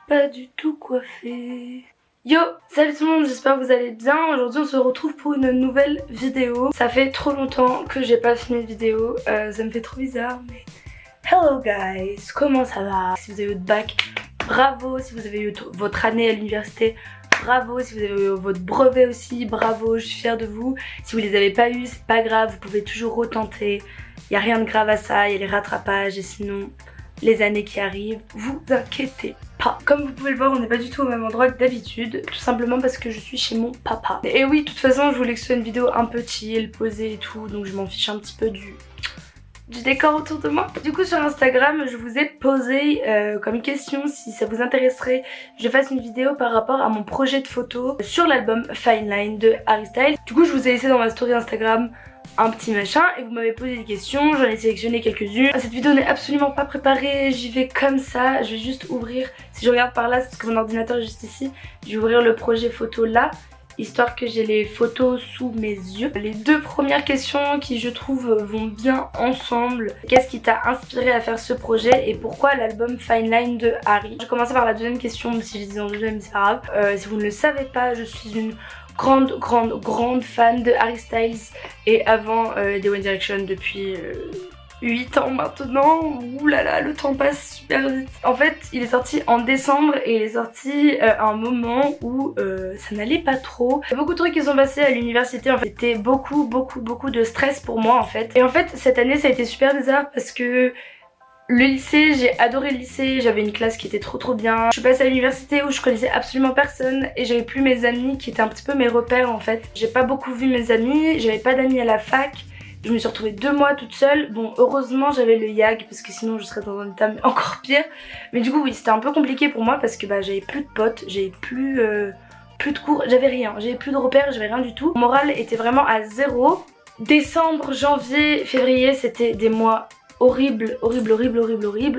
pas du tout coiffée. Yo, salut tout le monde, j'espère que vous allez bien. Aujourd'hui on se retrouve pour une nouvelle vidéo. Ça fait trop longtemps que j'ai pas filmé de vidéo, ça me fait trop bizarre mais... Hello guys, comment ça va? Si vous avez eu votre bac, bravo. Si vous avez eu votre année à l'université, bravo. Si vous avez eu votre brevet aussi, bravo, je suis fière de vous. Si vous les avez pas eu, c'est pas grave, vous pouvez toujours retenter. Il n'y a rien de grave à ça, il y a les rattrapages et sinon les années qui arrivent, vous inquiétez pas. Comme vous pouvez le voir, on n'est pas du tout au même endroit que d'habitude, tout simplement parce que je suis chez mon papa. Et oui, de toute façon, je voulais que ce soit une vidéo un peu chill, posée et tout, donc je m'en fiche un petit peu du décor autour de moi. Du coup sur Instagram je vous ai posé comme question si ça vous intéresserait que je fasse une vidéo par rapport à mon projet de photo sur l'album Fine Line de Harry Styles. Du coup je vous ai laissé dans ma story Instagram un petit machin et vous m'avez posé des questions, j'en ai sélectionné quelques-unes. Cette vidéo n'est absolument pas préparée, j'y vais comme ça, je vais juste ouvrir, si je regarde par là c'est parce que mon ordinateur est juste ici, je vais ouvrir le projet photo là, histoire que j'ai les photos sous mes yeux. Les deux premières questions qui je trouve vont bien ensemble. Qu'est-ce qui t'a inspiré à faire ce projet et pourquoi l'album Fine Line de Harry? Je vais commencer par la deuxième question, même si je dis en deuxième c'est pas grave. Si vous ne le savez pas, je suis une grande fan de Harry Styles et avant des One Direction depuis 8 ans maintenant. Ouh là là, le temps passe super vite. En fait, il est sorti en décembre et il est sorti à un moment où ça n'allait pas trop. Il y a beaucoup de trucs qui sont passés à l'université. En fait, c'était beaucoup de stress pour moi en fait. Et en fait, cette année, ça a été super bizarre parce que le lycée, j'ai adoré le lycée, j'avais une classe qui était trop bien. Je suis passée à l'université où je connaissais absolument personne et j'avais plus mes amis qui étaient un petit peu mes repères en fait. J'ai pas beaucoup vu mes amis, j'avais pas d'amis à la fac. Je me suis retrouvée 2 mois toute seule. Bon, heureusement j'avais le YAG parce que sinon je serais dans un état encore pire. Mais du coup oui, c'était un peu compliqué pour moi parce que bah j'avais plus de potes, j'avais plus de cours, j'avais rien, j'avais plus de repères, j'avais rien du tout. Mon moral était vraiment à zéro. Décembre, janvier, février, c'était des mois horrible.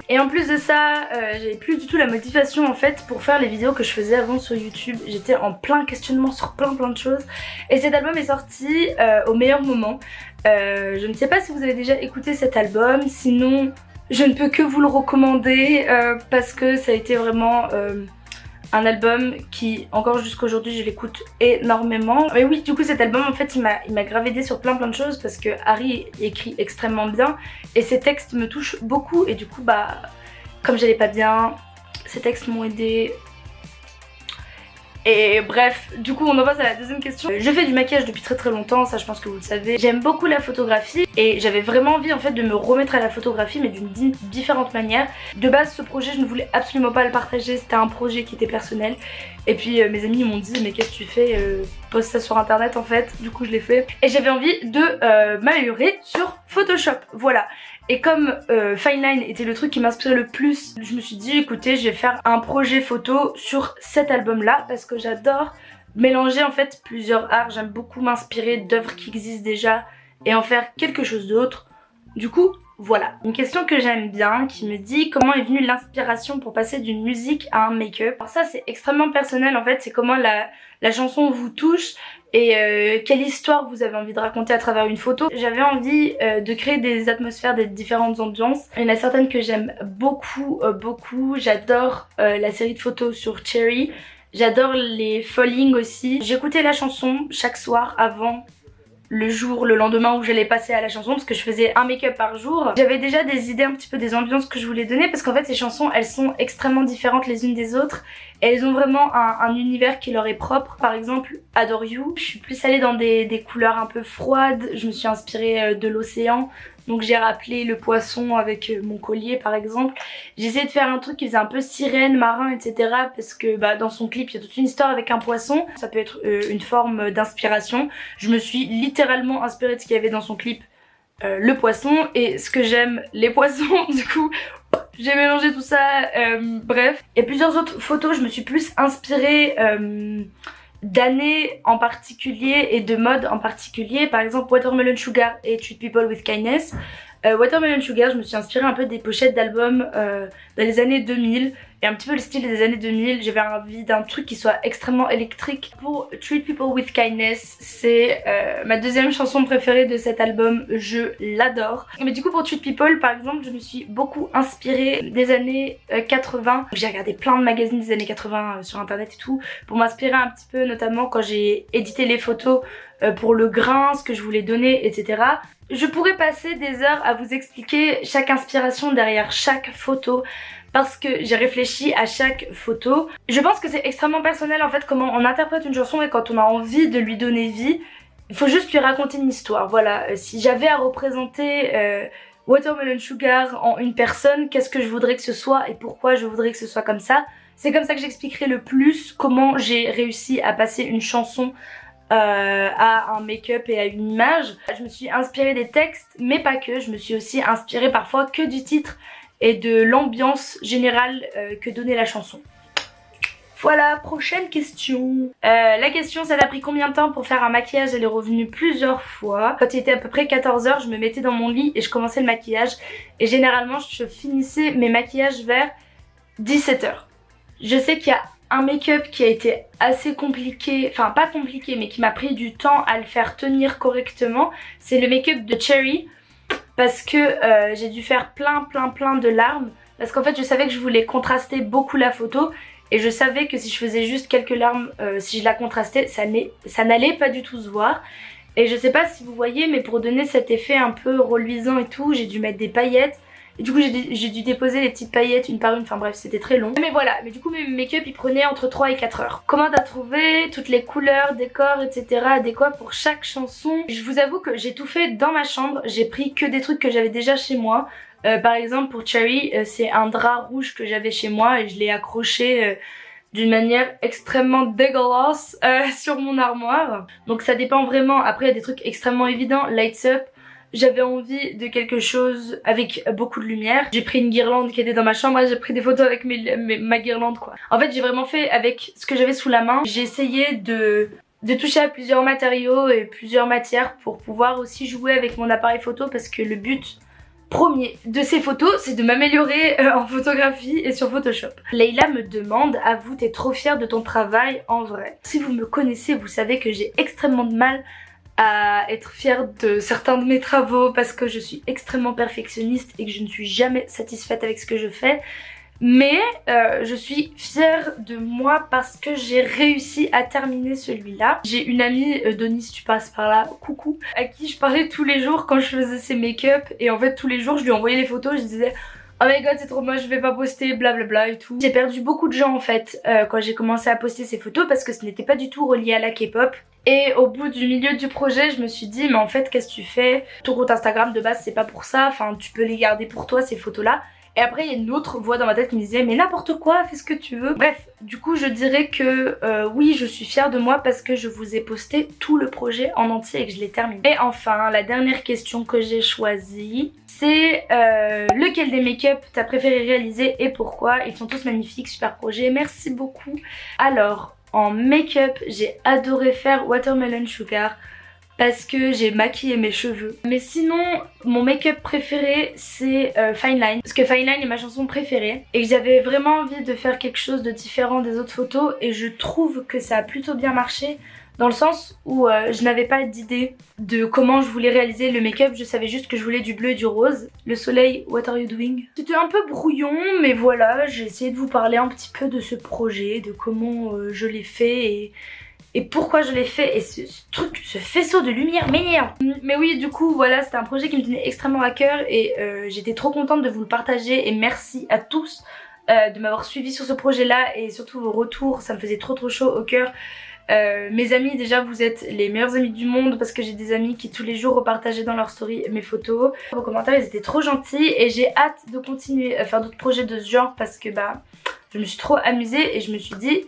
Et en plus de ça, j'avais plus du tout la motivation en fait pour faire les vidéos que je faisais avant sur YouTube. J'étais en plein questionnement sur plein de choses. Et cet album est sorti au meilleur moment. Je ne sais pas si vous avez déjà écouté cet album, sinon je ne peux que vous le recommander parce que ça a été vraiment un album qui, encore jusqu'aujourd'hui, je l'écoute énormément. Mais oui, du coup cet album en fait il m'a grave aidé sur plein de choses parce que Harry écrit extrêmement bien et ses textes me touchent beaucoup et du coup bah comme j'allais pas bien, ces textes m'ont aidé. Et bref, du coup on en passe à la deuxième question. Je fais du maquillage depuis très longtemps, ça je pense que vous le savez. J'aime beaucoup la photographie et j'avais vraiment envie en fait de me remettre à la photographie mais d'une différente manière. De base ce projet je ne voulais absolument pas le partager, c'était un projet qui était personnel. Et puis mes amis m'ont dit mais qu'est-ce que tu fais, poste ça sur internet en fait. Du coup je l'ai fait. Et j'avais envie de m'améliorer sur Photoshop, voilà. Et comme Fine Line était le truc qui m'inspirait le plus, je me suis dit écoutez je vais faire un projet photo sur cet album là parce que j'adore mélanger en fait plusieurs arts, j'aime beaucoup m'inspirer d'œuvres qui existent déjà et en faire quelque chose d'autre. Du coup voilà, une question que j'aime bien qui me dit comment est venue l'inspiration pour passer d'une musique à un make-up. Alors ça c'est extrêmement personnel en fait, c'est comment la chanson vous touche et quelle histoire vous avez envie de raconter à travers une photo. J'avais envie de créer des atmosphères, des différentes ambiances. Il y en a certaines que j'aime beaucoup. J'adore la série de photos sur Cherry. J'adore les Falling aussi. J'écoutais la chanson chaque soir avant le lendemain où j'allais passer à la chanson parce que je faisais un make-up par jour. J'avais déjà des idées un petit peu des ambiances que je voulais donner parce qu'en fait ces chansons elles sont extrêmement différentes les unes des autres et elles ont vraiment un univers qui leur est propre. Par exemple Adore You, je suis plus allée dans des couleurs un peu froides, je me suis inspirée de l'océan. Donc j'ai rappelé le poisson avec mon collier par exemple. J'ai essayé de faire un truc qui faisait un peu sirène, marin, etc. Parce que bah, dans son clip il y a toute une histoire avec un poisson. Ça peut être une forme d'inspiration. Je me suis littéralement inspirée de ce qu'il y avait dans son clip, le poisson. Et ce que j'aime, les poissons, du coup j'ai mélangé tout ça, bref. Et plusieurs autres photos, je me suis plus inspirée d'années en particulier et de mode en particulier. Par exemple Watermelon Sugar et Treat People with Kindness. Watermelon Sugar, je me suis inspirée un peu des pochettes d'albums dans les années 2000 et un petit peu le style des années 2000. J'avais envie d'un truc qui soit extrêmement électrique. Pour Treat People With Kindness, c'est ma deuxième chanson préférée de cet album, je l'adore. Mais du coup pour Treat People par exemple, je me suis beaucoup inspirée des années 80. J'ai regardé plein de magazines des années 80 sur internet et tout pour m'inspirer un petit peu, notamment quand j'ai édité les photos pour le grain, ce que je voulais donner, etc. Je pourrais passer des heures à vous expliquer chaque inspiration derrière chaque photo parce que j'ai réfléchi à chaque photo. Je pense que c'est extrêmement personnel en fait comment on interprète une chanson et quand on a envie de lui donner vie, il faut juste lui raconter une histoire. Voilà, si j'avais à représenter Watermelon Sugar en une personne, qu'est-ce que je voudrais que ce soit et pourquoi je voudrais que ce soit comme ça. C'est comme ça que j'expliquerai le plus comment j'ai réussi à passer une chanson à un make-up et à une image. Je me suis inspirée des textes mais pas que, je me suis aussi inspirée parfois que du titre et de l'ambiance générale que donnait la chanson. Voilà, prochaine question. La question, ça t'a pris combien de temps pour faire un maquillage? Elle est revenue plusieurs fois. Quand il était à peu près 14h, je me mettais dans mon lit et je commençais le maquillage. Et généralement, je finissais mes maquillages vers 17h. Je sais qu'il y a un make-up qui a été assez compliqué, enfin pas compliqué, mais qui m'a pris du temps à le faire tenir correctement. C'est le make-up de Cherry. Parce que j'ai dû faire plein de larmes. Parce qu'en fait, je savais que je voulais contraster beaucoup la photo. Et je savais que si je faisais juste quelques larmes, si je la contrastais, ça n'allait pas du tout se voir. Et je sais pas si vous voyez, mais pour donner cet effet un peu reluisant et tout, j'ai dû mettre des paillettes. Et du coup j'ai dû déposer les petites paillettes une par une, enfin bref c'était très long. Mais voilà, mais du coup mes make-up ils prenaient entre 3 et 4 heures. Comment t'as trouvé toutes les couleurs, décors, etc. adéquats pour chaque chanson? Je vous avoue que j'ai tout fait dans ma chambre, j'ai pris que des trucs que j'avais déjà chez moi. Par exemple pour Cherry, c'est un drap rouge que j'avais chez moi et je l'ai accroché d'une manière extrêmement dégueulasse sur mon armoire. Donc ça dépend vraiment, après il y a des trucs extrêmement évidents, Lights Up. J'avais envie de quelque chose avec beaucoup de lumière. J'ai pris une guirlande qui était dans ma chambre, j'ai pris des photos avec ma guirlande quoi. En fait j'ai vraiment fait avec ce que j'avais sous la main. J'ai essayé de toucher à plusieurs matériaux et plusieurs matières pour pouvoir aussi jouer avec mon appareil photo parce que le but premier de ces photos c'est de m'améliorer en photographie et sur Photoshop. Leïla me demande, avoue t'es trop fière de ton travail en vrai? Si vous me connaissez vous savez que j'ai extrêmement de mal à être fière de certains de mes travaux parce que je suis extrêmement perfectionniste et que je ne suis jamais satisfaite avec ce que je fais. Mais je suis fière de moi parce que j'ai réussi à terminer celui-là. J'ai une amie, Denis si tu passes par là, coucou, à qui je parlais tous les jours quand je faisais ses make-up et en fait tous les jours je lui envoyais les photos, je disais oh my god c'est trop moche, je vais pas poster, blablabla et tout. J'ai perdu beaucoup de gens en fait quand j'ai commencé à poster ces photos parce que ce n'était pas du tout relié à la K-pop. Et au bout du milieu du projet je me suis dit mais en fait qu'est-ce que tu fais? Ton compte Instagram de base c'est pas pour ça, enfin tu peux les garder pour toi ces photos là. Et après il y a une autre voix dans ma tête qui me disait mais n'importe quoi, fais ce que tu veux. Bref, du coup je dirais que oui je suis fière de moi parce que je vous ai posté tout le projet en entier et que je l'ai terminé. Et enfin la dernière question que j'ai choisie c'est lequel des make-up t'as préféré réaliser et pourquoi? Ils sont tous magnifiques, super projet, merci beaucoup. Alors en make-up j'ai adoré faire Watermelon Sugar parce que j'ai maquillé mes cheveux. Mais sinon, mon make-up préféré c'est Fine Line. Parce que Fine Line est ma chanson préférée. Et j'avais vraiment envie de faire quelque chose de différent des autres photos. Et je trouve que ça a plutôt bien marché. Dans le sens où je n'avais pas d'idée de comment je voulais réaliser le make-up. Je savais juste que je voulais du bleu et du rose. Le soleil, what are you doing? C'était un peu brouillon, mais voilà, j'ai essayé de vous parler un petit peu de ce projet, de comment je l'ai fait et pourquoi je l'ai fait et ce truc, ce faisceau de lumière m'énerve. Mais oui du coup voilà c'était un projet qui me tenait extrêmement à cœur et j'étais trop contente de vous le partager et merci à tous de m'avoir suivi sur ce projet là et surtout vos retours, ça me faisait trop chaud au cœur. Mes amis déjà vous êtes les meilleurs amis du monde parce que j'ai des amis qui tous les jours repartageaient dans leur story mes photos. Vos commentaires ils étaient trop gentils et j'ai hâte de continuer à faire d'autres projets de ce genre parce que bah je me suis trop amusée et je me suis dit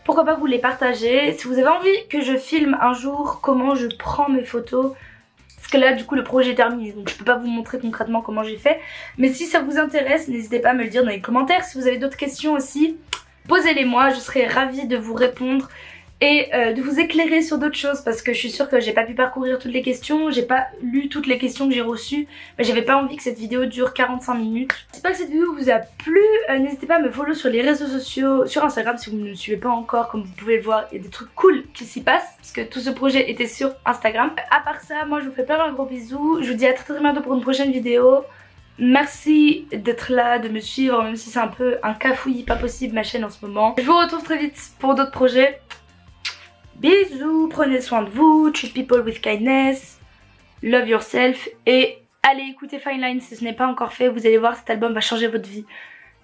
pourquoi pas vous les partager. Si vous avez envie que je filme un jour comment je prends mes photos, parce que là du coup le projet est terminé donc je peux pas vous montrer concrètement comment j'ai fait, mais si ça vous intéresse n'hésitez pas à me le dire dans les commentaires. Si vous avez d'autres questions aussi posez-les moi, je serai ravie de vous répondre et de vous éclairer sur d'autres choses parce que je suis sûre que j'ai pas pu parcourir toutes les questions, j'ai pas lu toutes les questions que j'ai reçues, mais j'avais pas envie que cette vidéo dure 45 minutes. J'espère que cette vidéo vous a plu, n'hésitez pas à me follow sur les réseaux sociaux, sur Instagram si vous ne me suivez pas encore, comme vous pouvez le voir, il y a des trucs cool qui s'y passent parce que tout ce projet était sur Instagram. À part ça, moi je vous fais plein de gros bisous, je vous dis à très bientôt pour une prochaine vidéo. Merci d'être là, de me suivre, même si c'est un peu un cafouillis pas possible ma chaîne en ce moment. Je vous retrouve très vite pour d'autres projets. Bisous, prenez soin de vous, treat people with kindness, love yourself et allez écouter Fine Line si ce n'est pas encore fait, vous allez voir cet album va changer votre vie.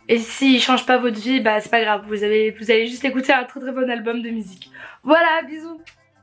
Et s'il change pas votre vie, bah c'est pas grave, vous allez juste écouter un très bon album de musique. Voilà, bisous.